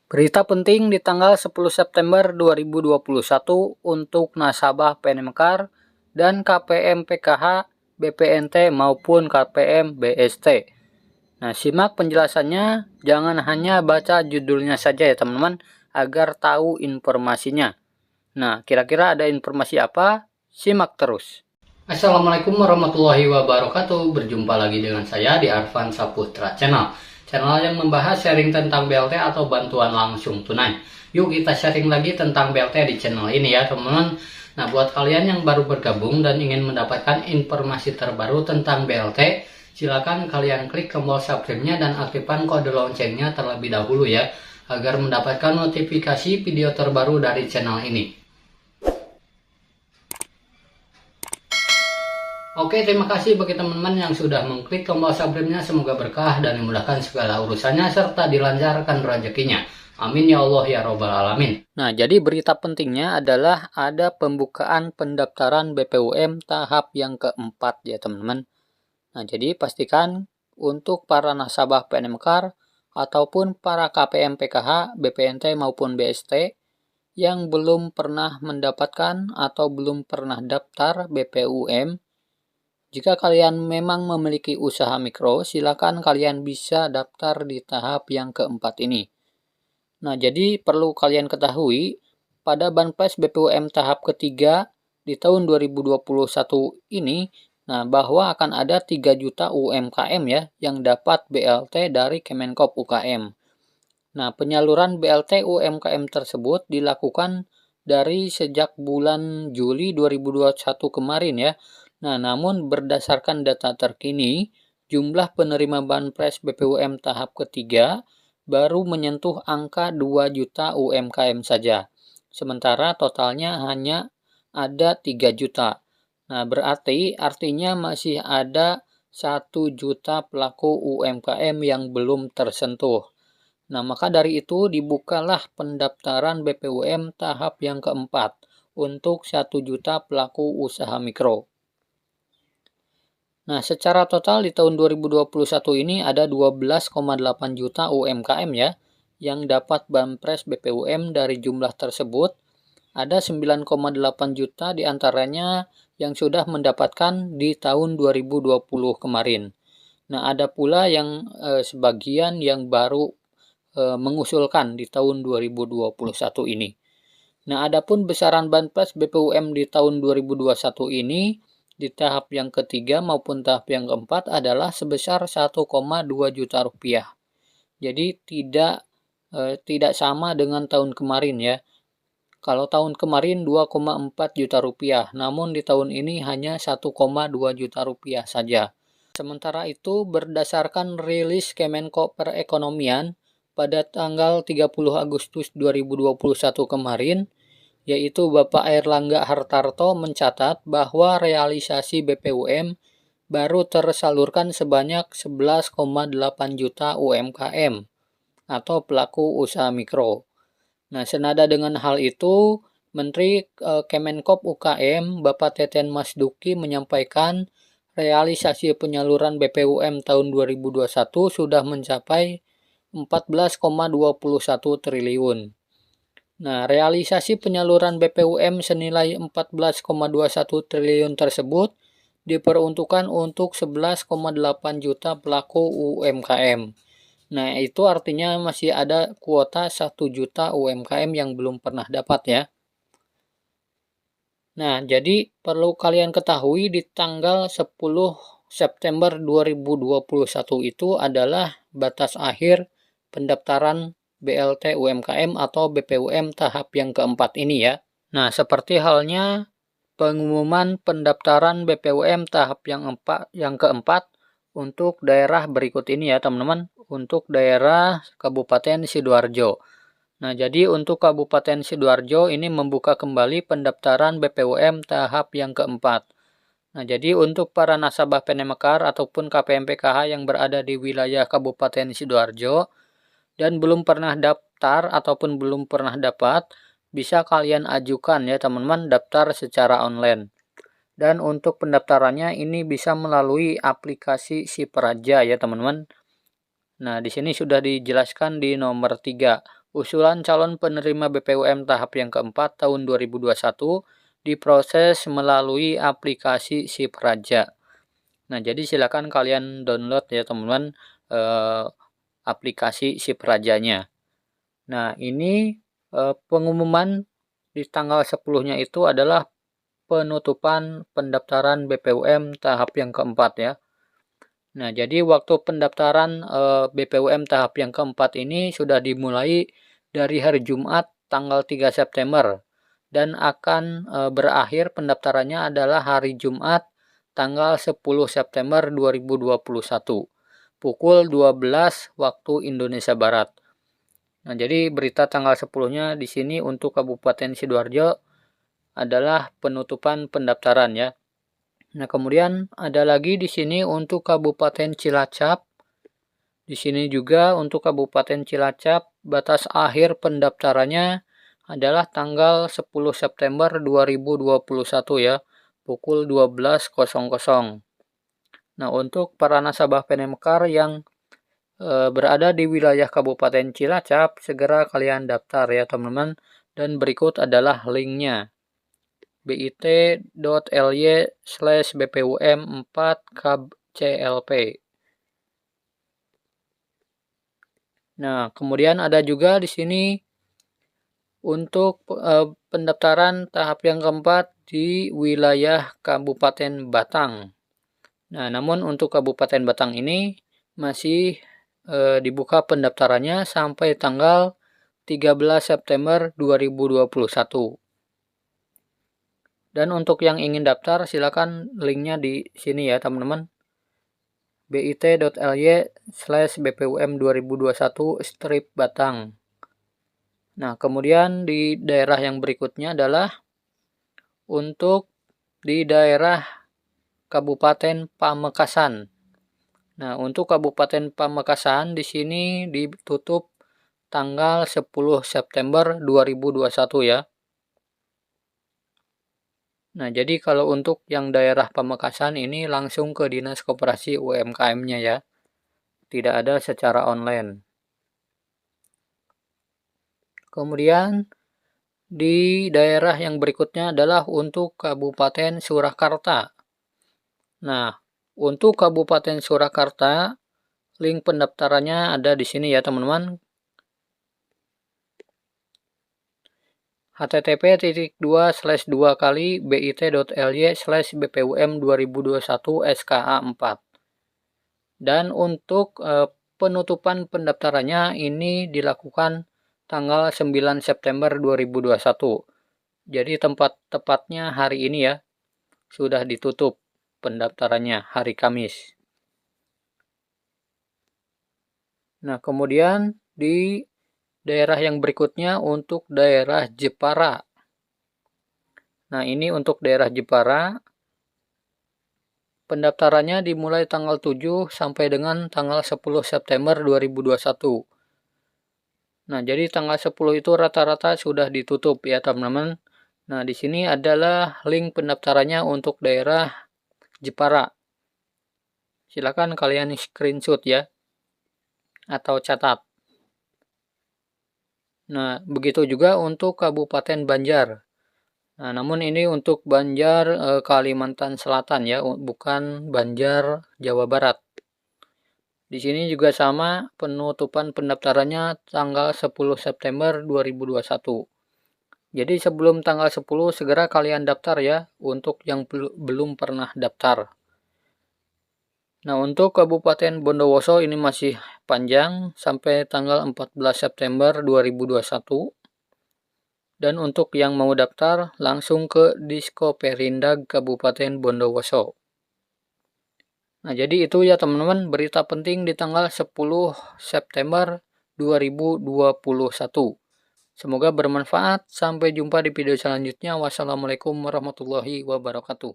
Berita penting di tanggal 10 September 2021 untuk nasabah PNMKR dan KPM PKH, BPNT maupun KPM BST. Nah, simak penjelasannya, jangan hanya baca judulnya saja ya teman-teman, agar tahu informasinya. Nah, kira-kira ada informasi apa? Simak terus. Assalamualaikum warahmatullahi wabarakatuh. Berjumpa lagi dengan saya di Arfan Saputra Channel. Channel yang membahas sharing tentang BLT atau bantuan langsung tunai. Yuk kita sharing lagi tentang BLT di channel ini ya teman-teman. Nah, buat kalian yang baru bergabung dan ingin mendapatkan informasi terbaru tentang BLT, silakan kalian klik tombol subscribe-nya dan aktifkan kode loncengnya terlebih dahulu ya, agar mendapatkan notifikasi video terbaru dari channel ini. Oke, terima kasih bagi teman-teman yang sudah mengklik tombol subscribe-nya. Semoga berkah dan dimudahkan segala urusannya serta dilancarkan rezekinya. Amin ya Allah ya Robbal Alamin. Nah, jadi berita pentingnya adalah ada pembukaan pendaftaran BPUM tahap yang keempat ya teman-teman. Nah, jadi pastikan untuk para nasabah PNMKR ataupun para KPM PKH, BPNT maupun BST yang belum pernah mendapatkan atau belum pernah daftar BPUM. Jika kalian memang memiliki usaha mikro, silakan kalian bisa daftar di tahap yang keempat ini. Nah, jadi perlu kalian ketahui, pada Banpres BPUM tahap ketiga di tahun 2021 ini, nah bahwa akan ada 3 juta UMKM ya yang dapat BLT dari Kemenkop UKM. Nah, penyaluran BLT UMKM tersebut dilakukan dari sejak bulan Juli 2021 kemarin ya. Nah, namun berdasarkan data terkini, jumlah penerima Banpres BPUM tahap ketiga baru menyentuh angka 2 juta UMKM saja. Sementara totalnya hanya ada 3 juta. Nah, artinya masih ada 1 juta pelaku UMKM yang belum tersentuh. Nah, maka dari itu dibukalah pendaftaran BPUM tahap yang keempat untuk 1 juta pelaku usaha mikro. Nah, secara total di tahun 2021 ini ada 12,8 juta UMKM ya yang dapat Banpres BPUM. Dari jumlah tersebut, ada 9,8 juta diantaranya yang sudah mendapatkan di tahun 2020 kemarin. Nah, ada pula yang sebagian yang baru mengusulkan di tahun 2021 ini. Nah, adapun besaran Banpres BPUM di tahun 2021 ini di tahap yang ketiga maupun tahap yang keempat adalah sebesar 1,2 juta rupiah. Jadi tidak sama dengan tahun kemarin ya. Kalau tahun kemarin 2,4 juta rupiah, namun di tahun ini hanya 1,2 juta rupiah saja. Sementara itu, berdasarkan rilis Kemenko Perekonomian pada tanggal 30 Agustus 2021 kemarin, yaitu Bapak Airlangga Hartarto mencatat bahwa realisasi BPUM baru tersalurkan sebanyak 11,8 juta UMKM atau pelaku usaha mikro. Nah, senada dengan hal itu, Menteri Kemenkop UKM Bapak Teten Mas Duki menyampaikan realisasi penyaluran BPUM tahun 2021 sudah mencapai 14,21 triliun. Nah, realisasi penyaluran BPUM senilai 14,21 triliun tersebut diperuntukkan untuk 11,8 juta pelaku UMKM. Nah, itu artinya masih ada kuota 1 juta UMKM yang belum pernah dapat ya. Nah, jadi perlu kalian ketahui di tanggal 10 September 2021 itu adalah batas akhir pendaftaran BLT UMKM atau BPUM tahap yang keempat ini ya. Nah, seperti halnya pengumuman pendaftaran BPUM tahap yang keempat untuk daerah berikut ini ya teman-teman. Untuk daerah Kabupaten Sidoarjo. Nah, jadi untuk Kabupaten Sidoarjo ini membuka kembali pendaftaran BPUM tahap yang keempat. Nah, jadi untuk para nasabah PNMKR ataupun KPM PKH yang berada di wilayah Kabupaten Sidoarjo dan belum pernah daftar ataupun belum pernah dapat, bisa kalian ajukan ya teman-teman daftar secara online. Dan untuk pendaftarannya ini bisa melalui aplikasi Si Praja ya teman-teman. Nah, di sini sudah dijelaskan di nomor 3 Usulan calon penerima BPUM tahap yang keempat tahun 2021 diproses melalui aplikasi SIP Raja. Nah, jadi silakan kalian download ya teman-teman aplikasi SIP Rajanya. Nah, ini pengumuman di tanggal 10-nya itu adalah penutupan pendaftaran BPUM tahap yang keempat ya. Nah, jadi waktu pendaftaran BPUM tahap yang keempat ini sudah dimulai dari hari Jumat tanggal 3 September dan akan berakhir pendaftarannya adalah hari Jumat tanggal 10 September 2021 pukul 12 waktu Indonesia Barat. Nah, jadi berita tanggal 10-nya di sini untuk Kabupaten Sidoarjo adalah penutupan pendaftaran ya. Nah, kemudian ada lagi di sini untuk Kabupaten Cilacap. Di sini juga untuk Kabupaten Cilacap batas akhir pendaftarannya adalah tanggal 10 September 2021 ya, pukul 12.00. Nah, untuk para nasabah Penemkar yang berada di wilayah Kabupaten Cilacap, segera kalian daftar ya teman-teman. Dan berikut adalah linknya. bit.ly/bpum4kabclp. Nah, kemudian ada juga di sini untuk pendaftaran tahap yang keempat di wilayah Kabupaten Batang. Nah, namun untuk Kabupaten Batang ini masih dibuka pendaftarannya sampai tanggal 13 September 2021. Dan untuk yang ingin daftar silakan linknya di sini ya teman-teman. bit.ly/bpum2021/Batang. Nah, kemudian di daerah yang berikutnya adalah untuk di daerah Kabupaten Pamekasan. Nah, untuk Kabupaten Pamekasan di sini ditutup tanggal 10 September 2021 ya. Nah, jadi kalau untuk yang daerah Pamekasan ini langsung ke Dinas Koperasi UMKM-nya ya. Tidak ada secara online. Kemudian di daerah yang berikutnya adalah untuk Kabupaten Surakarta. Nah, untuk Kabupaten Surakarta, link pendaftarannya ada di sini ya teman-teman. http://bit.ly/bpum2021/SKA4. Dan untuk penutupan pendaftarannya ini dilakukan tanggal 9 September 2021. Jadi tepatnya hari ini ya, sudah ditutup pendaftarannya hari Kamis. Nah, kemudian di daerah yang berikutnya untuk daerah Jepara. Nah, ini untuk daerah Jepara pendaftarannya dimulai tanggal 7 sampai dengan tanggal 10 September 2021. Nah, jadi tanggal 10 itu rata-rata sudah ditutup ya, teman-teman. Nah, di sini adalah link pendaftarannya untuk daerah Jepara. Silakan kalian screenshot ya atau catat. Nah, begitu juga untuk Kabupaten Banjar. Nah, namun ini untuk Banjar Kalimantan Selatan ya, bukan Banjar Jawa Barat. Di sini juga sama, penutupan pendaftarannya tanggal 10 September 2021. Jadi sebelum tanggal 10 segera kalian daftar ya untuk yang belum pernah daftar. Nah, untuk Kabupaten Bondowoso ini masih panjang sampai tanggal 14 September 2021. Dan untuk yang mau daftar langsung ke Diskoperindag Kabupaten Bondowoso. Nah, jadi itu ya teman-teman berita penting di tanggal 10 September 2021. Semoga bermanfaat. Sampai jumpa di video selanjutnya. Wassalamualaikum warahmatullahi wabarakatuh.